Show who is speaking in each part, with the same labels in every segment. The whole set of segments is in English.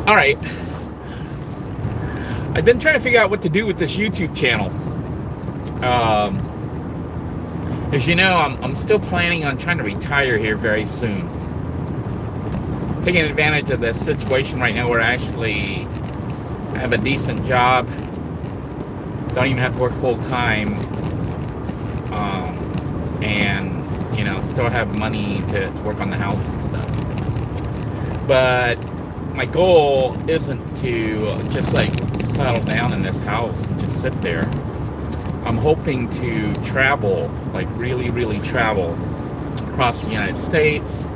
Speaker 1: All right. I've been trying to figure out what to do with this YouTube channel. As you know, I'm still planning on trying to retire here very soon. Taking advantage of this situation right now where I actually have a decent job. Don't even have to work full time. And, still have money to work on the house and stuff. But my goal isn't to just like settle down in this house and just sit there. I'm hoping to travel, like really, really travel across the United States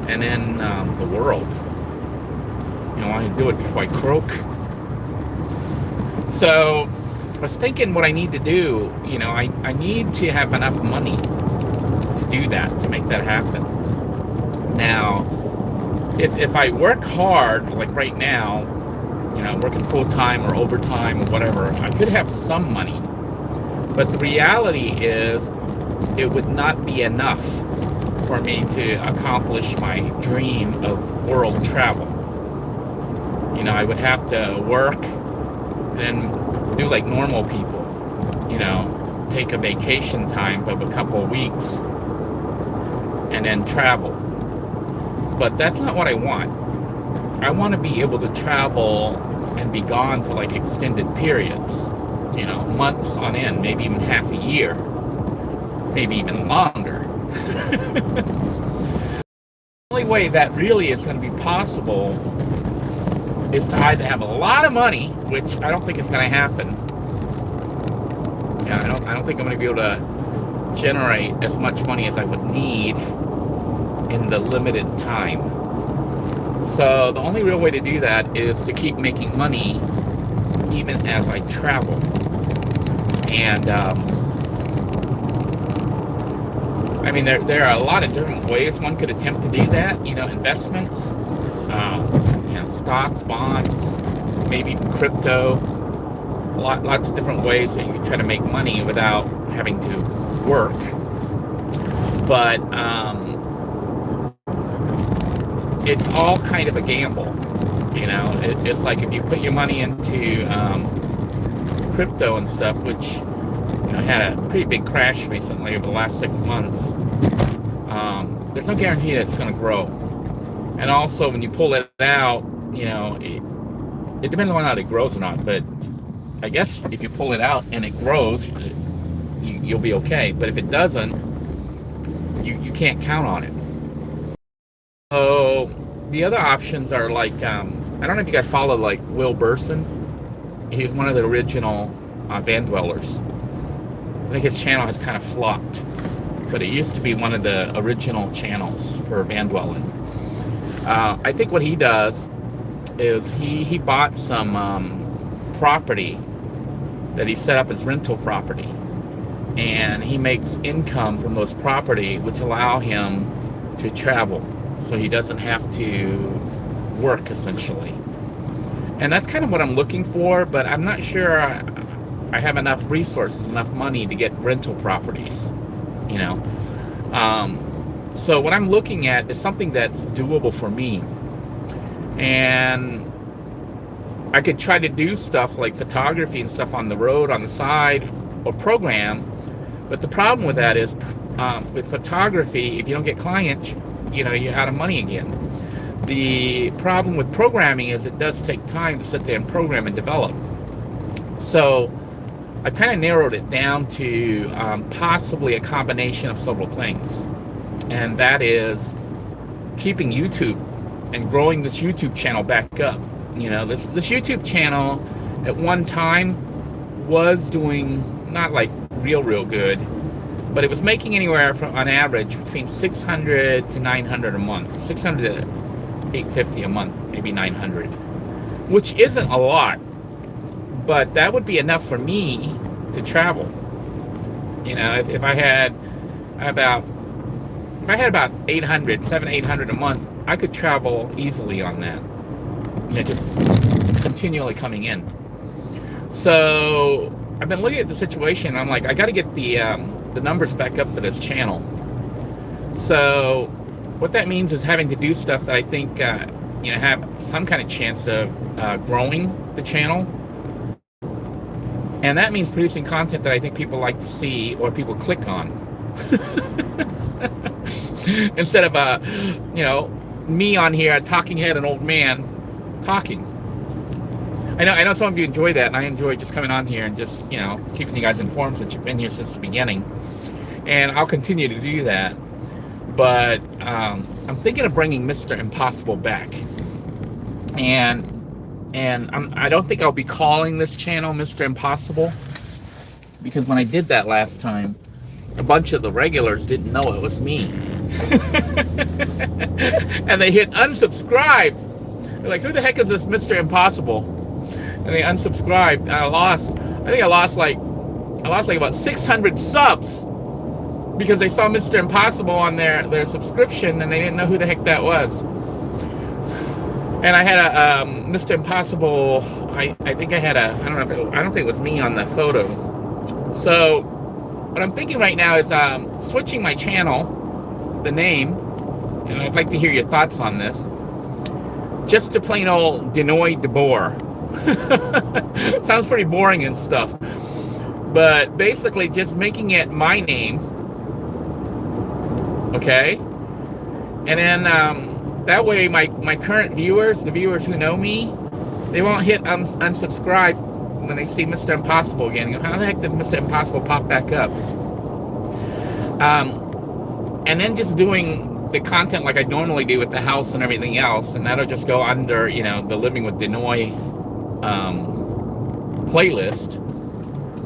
Speaker 1: and then the world. I want to do it before I croak. So I was thinking what I need to do, I need to have enough money to do that, to make that happen. Now, if I work hard, like right now, working full-time or overtime or whatever, I could have some money. But the reality is, it would not be enough for me to accomplish my dream of world travel. I would have to work and do like normal people, take a vacation time of a couple of weeks and then travel. But that's not what I want. I want to be able to travel and be gone for like extended periods, months on end, maybe even half a year, maybe even longer. The only way that really is going to be possible is to either have a lot of money, which I don't think is going to happen. I don't think I'm going to be able to generate as much money as I would need in the limited time. So the only real way to do that is to keep making money even as I travel. And there are a lot of different ways one could attempt to do that. Investments, stocks, bonds, maybe crypto. Lots of different ways that you can try to make money without having to work. But it's all kind of a gamble. It's like if you put your money into crypto and stuff, which had a pretty big crash recently over the last 6 months. There's no guarantee that it's going to grow. And also, when you pull it out, it depends on how it grows or not. But I guess if you pull it out and it grows, you'll be okay. But if it doesn't, you can't count on it. So the other options are like, I don't know if you guys follow like Will Burson. He's one of the original van dwellers. I think his channel has kind of flopped, but it used to be one of the original channels for van dwelling. I think what he does is he bought some property that he set up as rental property, and he makes income from those property which allow him to travel, so he doesn't have to work essentially. And that's kind of what I'm looking for, but I'm not sure I have enough resources, enough money to get rental properties, So what I'm looking at is something that's doable for me. And I could try to do stuff like photography and stuff on the road, on the side, or program. But the problem with that is, with photography, if you don't get clients, you're out of money again. The problem with programming is it does take time to sit there and program and develop. So I've kind of narrowed it down to possibly a combination of several things. And that is keeping YouTube and growing this YouTube channel back up. This YouTube channel at one time was doing not like real good, but it was making anywhere from, on average, between 600 to 900 a month. 600 to 850 a month, maybe 900, which isn't a lot, but that would be enough for me to travel. If I had about 800 a month, I could travel easily on that. Just continually coming in. So I've been looking at the situation, and I'm like, I got to get the numbers back up for this channel. So what that means is having to do stuff that I think have some kind of chance of growing the channel, and that means producing content that I think people like to see or people click on. Instead of me on here, a talking head, an old man talking. I know some of you enjoy that, and I enjoy just coming on here and just keeping you guys informed since you've been here since the beginning, and I'll continue to do that. But I'm thinking of bringing Mr. Impossible back, and I don't think I'll be calling this channel Mr. Impossible, because when I did that last time, a bunch of the regulars didn't know it was me. And they hit unsubscribe. They're like, who the heck is this Mr. Impossible? And they unsubscribed, and I lost like about 600 subs because they saw Mr. Impossible on their subscription, and they didn't know who the heck that was. And I had a Mr. Impossible, I think I had I don't think it was me on the photo. So what I'm thinking right now is switching my channel, the name, and I'd like to hear your thoughts on this, just to plain old Denoy DeBoer. Sounds pretty boring and stuff, but basically just making it my name, okay? And then that way my current viewers, the viewers who know me, they won't hit unsubscribe when they see Mr. Impossible again. You go, how the heck did Mr. Impossible pop back up? And then just doing the content like I normally do with the house and everything else, and that'll just go under the Living with Denoy playlist,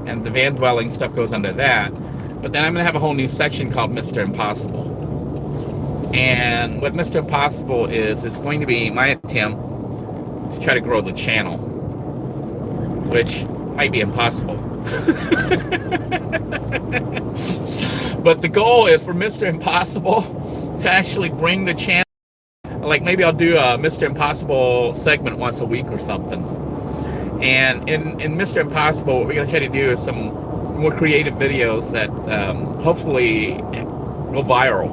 Speaker 1: and the van dwelling stuff goes under that. But then I'm gonna have a whole new section called Mr. Impossible, and what Mr. Impossible is going to be my attempt to try to grow the channel, which might be impossible. But the goal is for Mr. Impossible to actually bring the channel, like maybe I'll do a Mr. Impossible segment once a week or something. And in Mr. Impossible, what we're going to try to do is some more creative videos that hopefully go viral,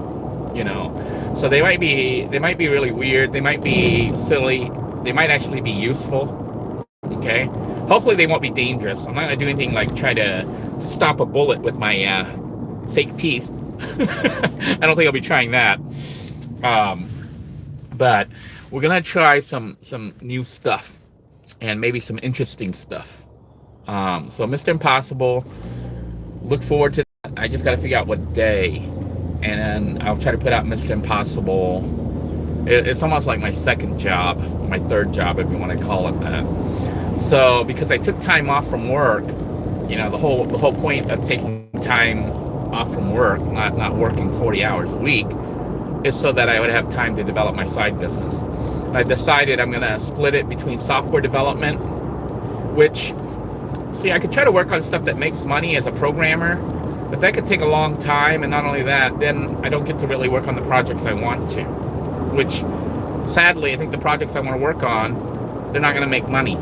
Speaker 1: So they might be really weird, they might be silly, they might actually be useful, okay? Hopefully they won't be dangerous. I'm not going to do anything like try to stop a bullet with my fake teeth. I don't think I'll be trying that. But we're going to try some new stuff. And maybe some interesting stuff. So Mr. Impossible, look forward to that. I just got to figure out what day, and then I'll try to put out Mr. Impossible. It's almost like my second job, my third job, if you want to call it that. So because I took time off from work, the whole point of taking time off from work, not working 40 hours a week, is so that I would have time to develop my side business. I decided I'm going to split it between software development, which, see, I could try to work on stuff that makes money as a programmer, but that could take a long time, and not only that, then I don't get to really work on the projects I want to, which, sadly, I think the projects I want to work on, they're not going to make money,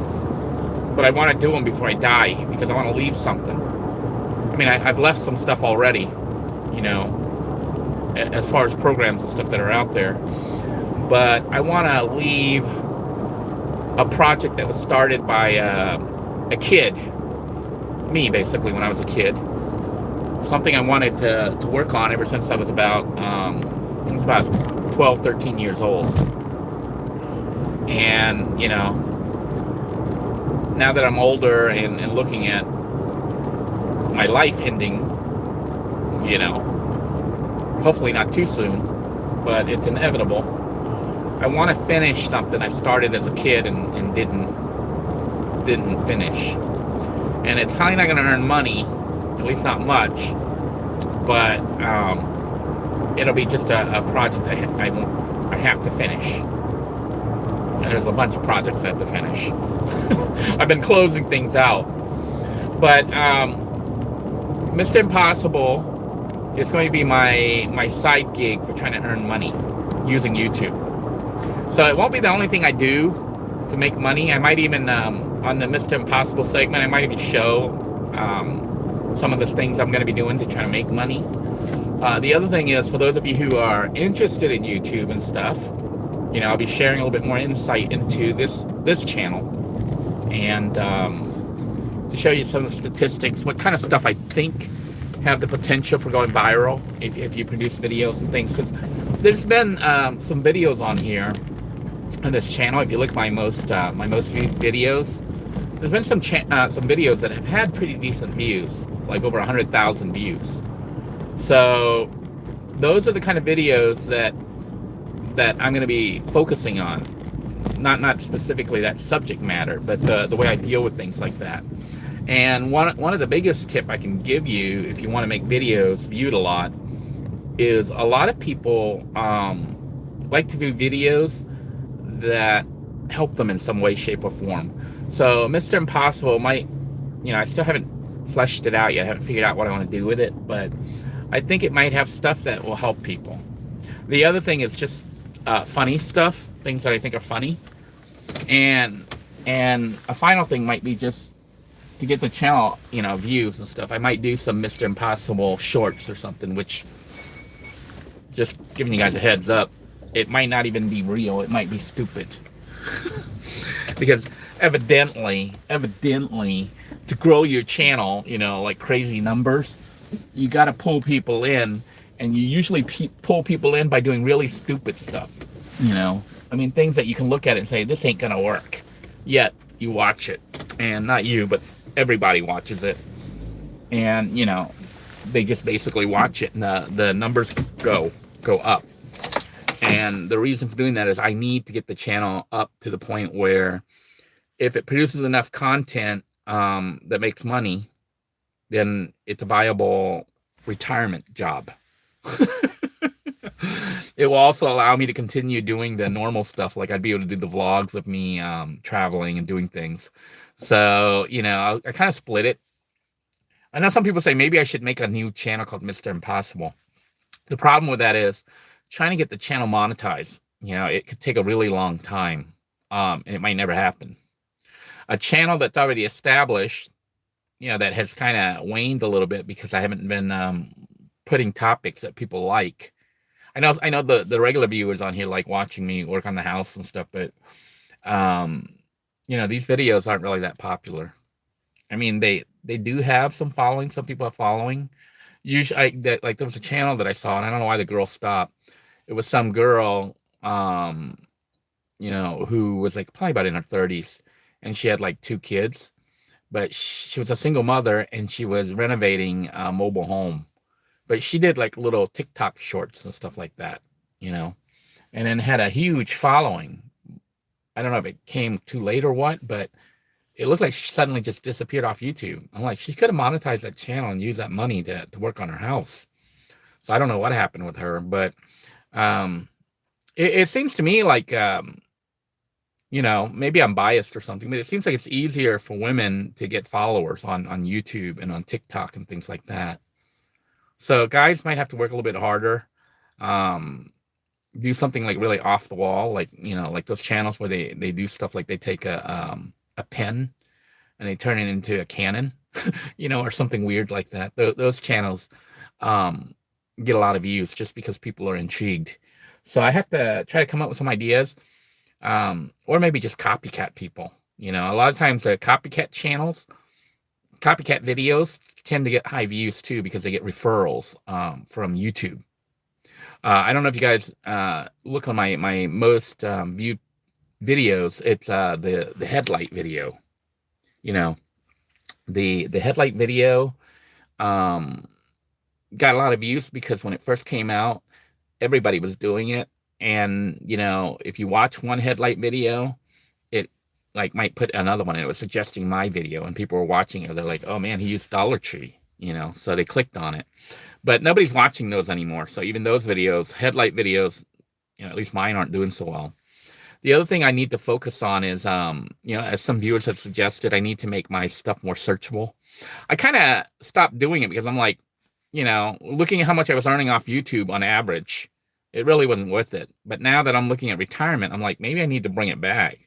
Speaker 1: but I want to do them before I die, because I want to leave something. I mean, I've left some stuff already, as far as programs and stuff that are out there. But I want to leave a project that was started by a kid, me basically, when I was a kid. Something I wanted to work on ever since I was about 12, 13 years old. And, now that I'm older and looking at my life ending, hopefully not too soon, but it's inevitable. I want to finish something I started as a kid and didn't finish. And it's probably not going to earn money, at least not much, but it'll be just a project I have to finish. And there's a bunch of projects I have to finish. I've been closing things out. But Mr. Impossible is going to be my side gig for trying to earn money using YouTube. So it won't be the only thing I do to make money. I might even, on the Mr. Impossible segment, I might even show some of the things I'm going to be doing to try to make money. The other thing is, for those of you who are interested in YouTube and stuff, I'll be sharing a little bit more insight into this channel, and to show you some of the statistics, what kind of stuff I think have the potential for going viral if you produce videos and things. Because there's been some videos on here on this channel. If you look at my most viewed videos, there's been some videos that have had pretty decent views, like over 100,000 views. So those are the kind of videos that I'm going to be focusing on. Not specifically that subject matter, but the way I deal with things like that. And one of the biggest tip I can give you if you want to make videos viewed a lot is, a lot of people like to do videos that help them in some way, shape, or form. So Mr. Impossible might, I still haven't fleshed it out yet. I haven't figured out what I want to do with it, but I think it might have stuff that will help people. The other thing is just funny stuff, things that I think are funny. And a final thing might be just to get the channel, views and stuff. I might do some Mr. Impossible shorts or something, which, just giving you guys a heads up, it might not even be real. It might be stupid. Because evidently, to grow your channel, like crazy numbers, you got to pull people in, and you usually pull people in by doing really stupid stuff. Things that you can look at it and say, this ain't gonna work. Yet you watch it, and not you, but everybody watches it, and they just basically watch it, and the numbers go up. And the reason for doing that is I need to get the channel up to the point where, if it produces enough content that makes money, then it's a viable retirement job. It will also allow me to continue doing the normal stuff. Like, I'd be able to do the vlogs of me traveling and doing things. So, I kind of split it. I know some people say maybe I should make a new channel called Mr. Impossible. The problem with that is trying to get the channel monetized. It could take a really long time, and it might never happen. A channel that's already established, that has kind of waned a little bit because I haven't been putting topics that people like. I know the regular viewers on here like watching me work on the house and stuff, but these videos aren't really that popular. They do have some following. Some people are following. Usually, there was a channel that I saw, and I don't know why the girl stopped. It was some girl, who was like probably about in her 30s, and she had like 2 kids, but she was a single mother, and she was renovating a mobile home. But she did like little TikTok shorts and stuff like that, and then had a huge following. I don't know if it came too late or what, but it looked like she suddenly just disappeared off YouTube. I'm like, she could have monetized that channel and used that money to work on her house. So I don't know what happened with her, but it seems to me like, maybe I'm biased or something, but it seems like it's easier for women to get followers on YouTube and on TikTok and things like that. So guys might have to work a little bit harder, do something like really off the wall, like like those channels where they do stuff like they take a pen and they turn it into a cannon, or something weird like that. Those channels get a lot of views just because people are intrigued. So I have to try to come up with some ideas, or maybe just copycat people. A lot of times the copycat videos tend to get high views too, because they get referrals from YouTube. I don't know if you guys look on my most viewed videos. It's the headlight video. The headlight video got a lot of views because when it first came out, everybody was doing it. And if you watch one headlight video, it might put another one, and it was suggesting my video, and people were watching it. They're like, oh man, he used Dollar Tree, so they clicked on it. But nobody's watching those anymore. So even those videos, headlight videos, at least mine aren't doing so well. The other thing I need to focus on is, as some viewers have suggested, I need to make my stuff more searchable. I kind of stopped doing it because I'm like, looking at how much I was earning off YouTube on average, it really wasn't worth it. But now that I'm looking at retirement, I'm like, maybe I need to bring it back.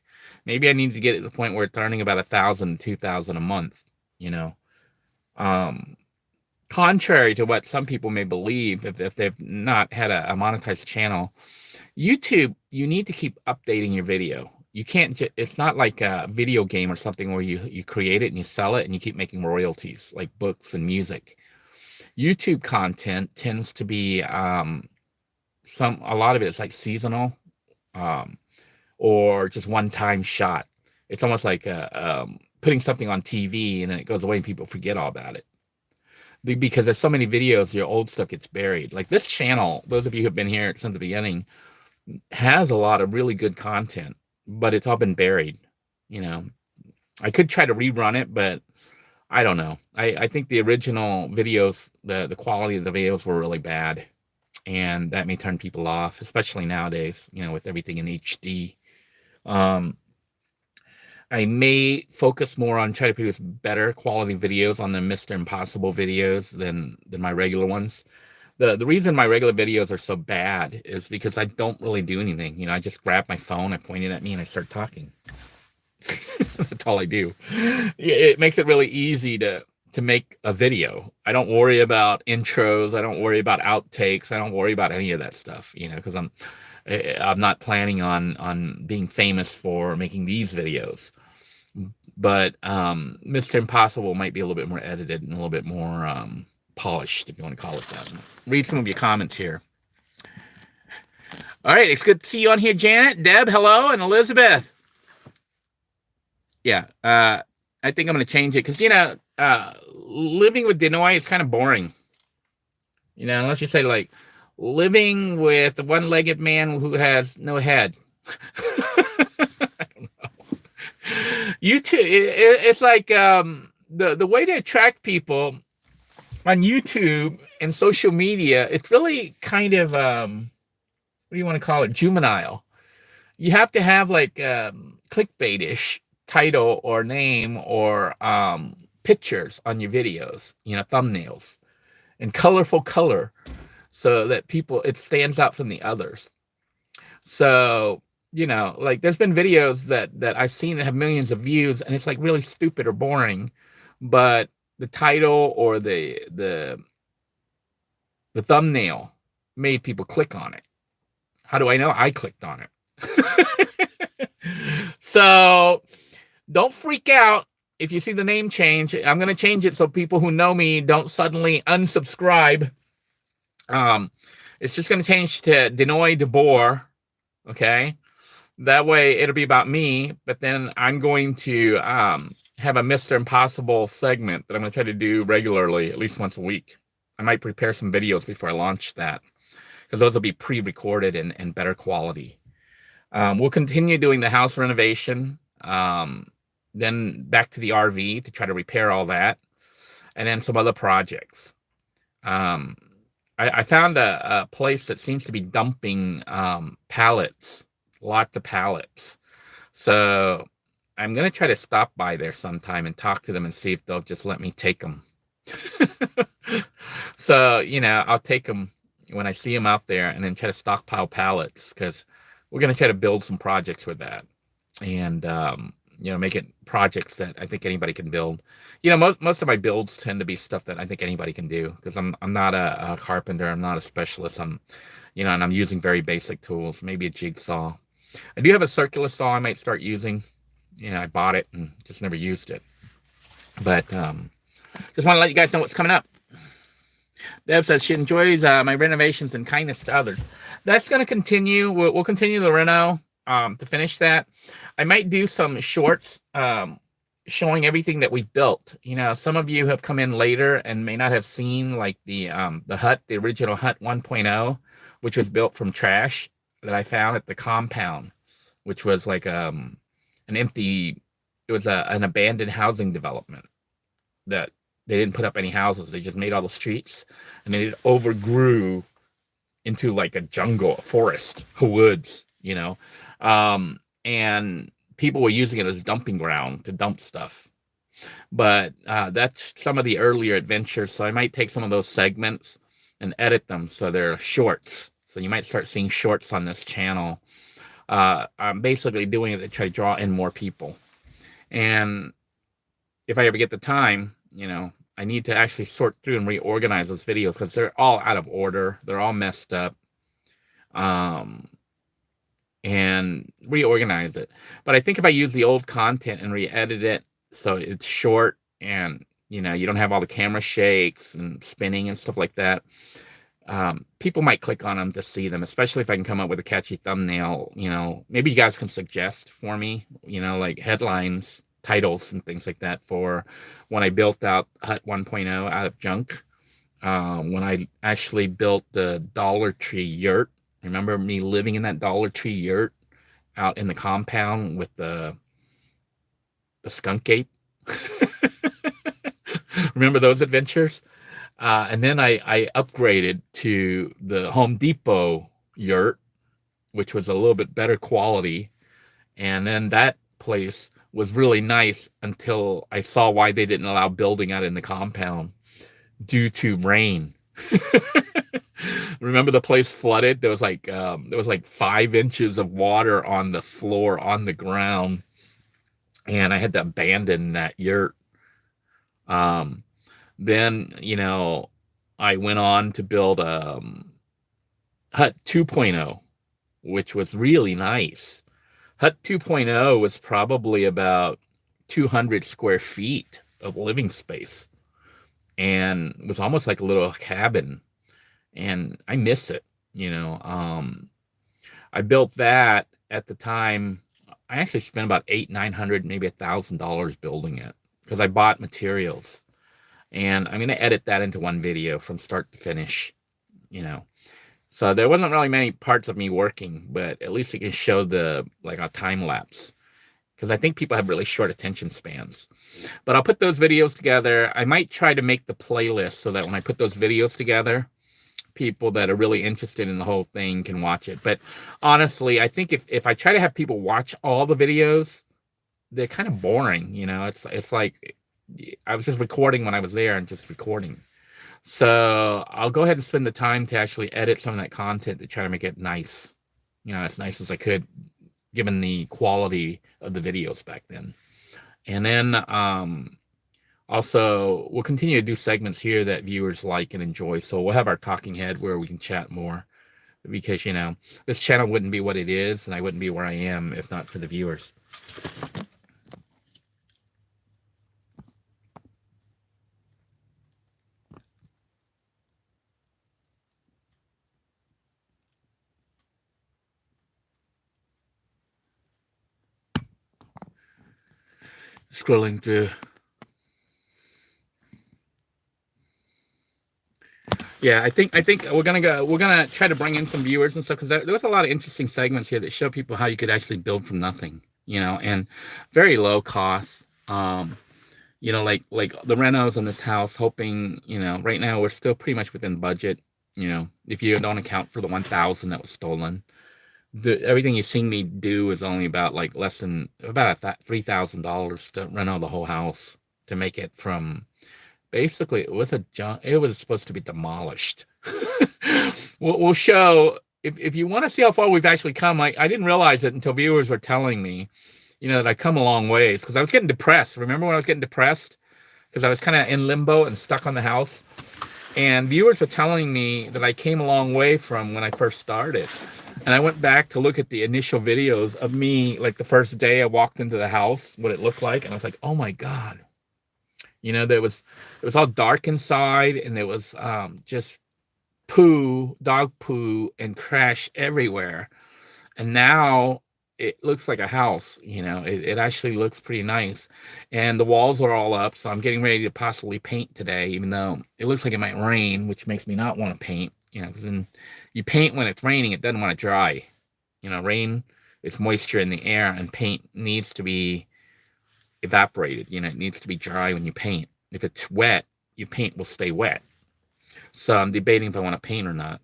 Speaker 1: Maybe I need to get it to the point where it's earning about $1,000, $2,000 a month, contrary to what some people may believe, if they've not had a monetized channel, YouTube, you need to keep updating your video. You can't just, it's not like a video game or something where you create it and you sell it and you keep making royalties like books and music. YouTube content tends to be a lot of it is like seasonal, um, or just one-time shot. It's almost like putting something on TV and then it goes away and people forget all about it. Because there's so many videos, your old stuff gets buried. Like this channel, those of you who've been here since the beginning, has a lot of really good content, but it's all been buried. You know, I could try to rerun it, but I don't know. I think the original videos, the quality of the videos were really bad, and that may turn people off, especially nowadays, you know, with everything in HD. Um, I may focus more on trying to produce better quality videos on the Mr. Impossible videos than my regular ones. The reason my regular videos are so bad is because I don't really do anything. You know, I just grab my phone, I point it at me, and I start talking. That's all I do. It makes it really easy to make a video. I don't worry about intros. I don't worry about outtakes. I don't worry about any of that stuff, you know, because I'm not planning on being famous for making these videos. But Mr. Impossible might be a little bit more edited and a little bit more polished, if you want to call it that. Read some of your comments here. All right, it's good to see you on here, Janet, Deb, hello, and Elizabeth. Yeah, I think I'm going to change it because, you know, living with Denoy is kind of boring. You know, unless you say, like, living with a one-legged man who has no head. I don't know. YouTube, it's like the way to attract people on YouTube and social media, it's really kind of, what do you want to call it, juvenile. You have to have, like, clickbait-ish title or name or pictures on your videos, you know, thumbnails, and colorful color so that it stands out from the others. So, you know, like there's been videos that I've seen that have millions of views and it's like really stupid or boring, but the title or the thumbnail made people click on it. How do I know? I clicked on it. So don't freak out if you see the name change. I'm going to change it so people who know me don't suddenly unsubscribe. It's just going to change to Denoy DeBoer. Okay. That way it'll be about me, but then I'm going to have a Mr. Impossible segment that I'm going to try to do regularly, at least once a week. I might prepare some videos before I launch that because those will be pre-recorded and better quality. We'll continue doing the house renovation, then back to the RV to try to repair all that, and then some other projects. I found a place that seems to be dumping pallets, lots of pallets. So I'm going to try to stop by there sometime and talk to them and see if they'll just let me take them. So, you know, I'll take them when I see them out there and then try to stockpile pallets because we're going to try to build some projects with that and, you know, make it projects that I think anybody can build. You know, most of my builds tend to be stuff that I think anybody can do because I'm not a carpenter. I'm not a specialist. You know, and I'm using very basic tools, maybe a jigsaw. I do have a circular saw I might start using. You know, I bought it and just never used it. But just want to let you guys know what's coming up. Deb says she enjoys my renovations and kindness to others. That's going to continue. We'll continue the reno to finish that. I might do some shorts showing everything that we've built. You know, some of you have come in later and may not have seen like the hut, the original hut 1.0, which was built from trash that I found at the compound, which was like an empty, it was an abandoned housing development that they didn't put up any houses. They just made all the streets and then it overgrew into like a jungle, a forest, woods, you know. And people were using it as dumping ground to dump stuff. But that's some of the earlier adventures. So I might take some of those segments and edit them so they're shorts. So you might start seeing shorts on this channel. I'm basically doing it to try to draw in more people. And if I ever get the time, you know, I need to actually sort through and reorganize those videos because they're all out of order. They're all messed up. Um, and reorganize it. But I think if I use the old content and re-edit it so it's short and you don't have all the camera shakes and spinning and stuff like that, people might click on them to see them, especially if I can come up with a catchy thumbnail. Maybe you guys can suggest for me, like headlines, titles, and things like that for when I built out Hut 1.0 out of junk. When I actually built the Dollar Tree yurt. Remember me living in that Dollar Tree yurt out in the compound with the skunk ape? Remember those adventures? And then I upgraded to the Home Depot yurt, which was a little bit better quality. And then that place was really nice until I saw why they didn't allow building out in the compound due to rain. Remember the place flooded? There was like 5 inches of water on the floor, on the ground, and I had to abandon that yurt. Then I went on to build Hut 2.0, which was really nice. Hut 2.0 was probably about 200 square feet of living space, and it was almost like a little cabin. And I miss it. I built that at the time. I actually spent about $800, $900, maybe $1,000 building it because I bought materials, and I'm going to edit that into one video from start to finish. So there wasn't really many parts of me working, but at least you can show like a time lapse, because I think people have really short attention spans. But I'll put those videos together. I might try to make the playlist so that when I put those videos together, people that are really interested in the whole thing can watch it. But honestly, I think if I try to have people watch all the videos, they're kind of boring. It's like I was just recording when I was there and just recording. So I'll go ahead and spend the time to actually edit some of that content to try to make it nice, as nice as I could, given the quality of the videos back then. And then also, we'll continue to do segments here that viewers like and enjoy. So we'll have our talking head where we can chat more, because, this channel wouldn't be what it is, and I wouldn't be where I am if not for the viewers. Scrolling through. Yeah, I think we're gonna try to bring in some viewers and stuff, because there was a lot of interesting segments here that show people how you could actually build from nothing, and very low cost. Like the renos in this house, hoping, right now we're still pretty much within budget. If you don't account for the 1,000 that was stolen, everything you've seen me do is only about like less than about $3,000 to reno the whole house, to make it from. Basically, it was supposed to be demolished. We'll show, if you want to see how far we've actually come. I didn't realize it until viewers were telling me, that I come a long ways, because I was getting depressed. Remember when I was getting depressed? Because I was kind of in limbo and stuck on the house. And viewers were telling me that I came a long way from when I first started. And I went back to look at the initial videos of me, like the first day I walked into the house, what it looked like. And I was like, oh my God. It was all dark inside, and there was just dog poo and trash everywhere. And now it looks like a house. It actually looks pretty nice, and the walls are all up. So I'm getting ready to possibly paint today, even though it looks like it might rain, which makes me not want to paint. Because then you paint when it's raining, it doesn't want to dry. Rain is moisture in the air, and paint needs to be evaporated. It needs to be dry when you paint. If it's wet, your paint will stay wet. So I'm debating if I want to paint or not.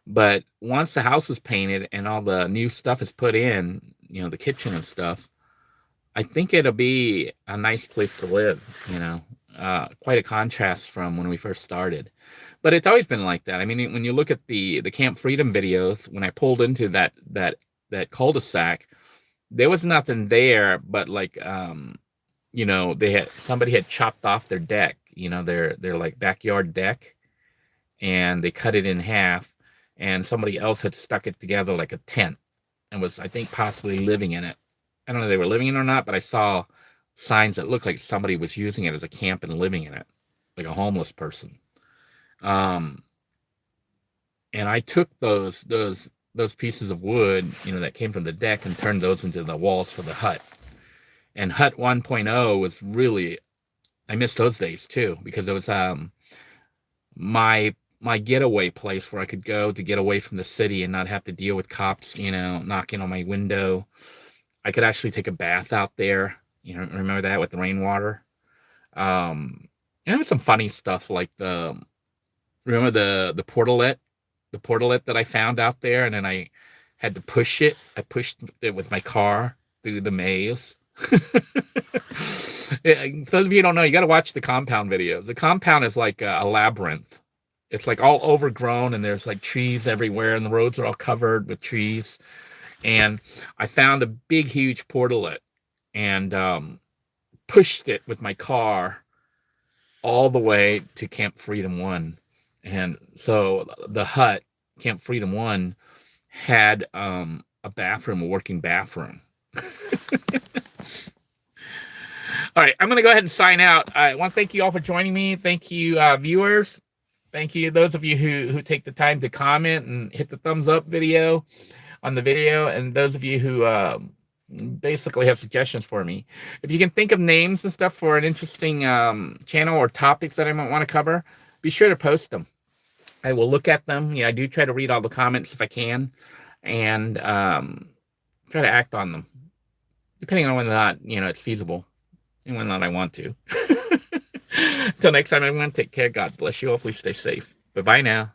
Speaker 1: But once the house is painted and all the new stuff is put in, the kitchen and stuff, I think it'll be a nice place to live. Quite a contrast from when we first started. But it's always been like that. I mean, when you look at the Camp Freedom videos, when I pulled into that cul-de-sac, there was nothing there but like somebody had chopped off their deck, their like backyard deck, and they cut it in half, and somebody else had stuck it together like a tent and was, I think, possibly living in it. I don't know if they were living in it or not, but I saw signs that looked like somebody was using it as a camp and living in it, like a homeless person. Um, and I took those pieces of wood, that came from the deck, and turned those into the walls for the hut. And hut 1.0 was really, I miss those days too, because it was my getaway place where I could go to get away from the city and not have to deal with cops, knocking on my window. I could actually take a bath out there. Remember that with the rainwater? And there was some funny stuff like remember the portalet that I found out there, and then I had to push it. I pushed it with my car through the maze. So if you don't know, you got to watch the compound videos. The compound is like a labyrinth. It's like all overgrown, and there's like trees everywhere, and the roads are all covered with trees. And I found a big, huge portalet, and pushed it with my car all the way to Camp Freedom 1. And so the hut, Camp Freedom 1, had a working bathroom. All right, I'm going to go ahead and sign out. I want to thank you all for joining me. Thank you, viewers. Thank you, those of you who take the time to comment and hit the thumbs up video on the video, and those of you who basically have suggestions for me. If you can think of names and stuff for an interesting channel or topics that I might want to cover, be sure to post them. I will look at them. I do try to read all the comments if I can, and try to act on them, depending on whether or not it's feasible and whether or not I want to. Until next time, everyone, take care. God bless you. Hopefully stay safe. Bye-bye now.